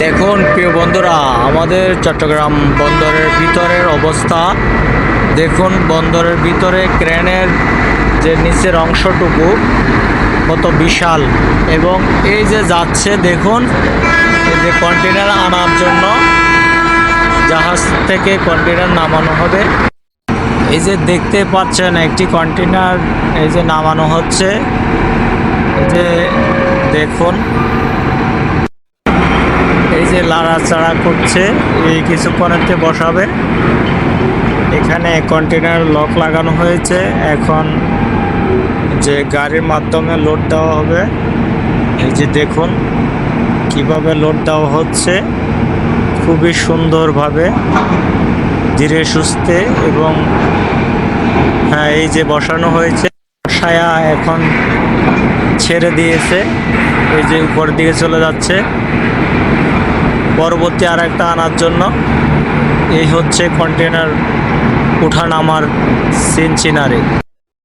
দেখুন প্রিয় বন্ধুরা, আমাদের চট্টগ্রাম বন্দরের ভিতরের অবস্থা দেখুন। বন্দরের ভিতরে ক্রেনের যে নিচের অংশটুকু কত বিশাল, এবং এই যে যাচ্ছে দেখুন, এই যে কন্টেনার আনার জন্য জাহাজ থেকে কন্টেনার নামানো হবে। এই যে দেখতে পাচ্ছেন একটি কন্টেনার এই যে নামানো হচ্ছে। এই যে দেখুন, এই যে লাড়াচাড়া করছে, এই কিছুক্ষণেতে বসাবে। এখানে কন্টেনার লক লাগানো হয়েছে, এখন যে গাড়ির মাধ্যমে লোড দেওয়া হবে। এই যে দেখুন কিভাবে লোড দেওয়া হচ্ছে, খুবই সুন্দরভাবে ধীরে সুস্থে। এবং হ্যাঁ, এই যে বসানো হয়েছে, ছায়া এখন ছেড়ে দিয়েছে, এই যে উপর দিকে চলে যাচ্ছে পরবর্তী আর একটা আনার জন্য। এই হচ্ছে কন্টেনার ওঠা নামার সিনারি।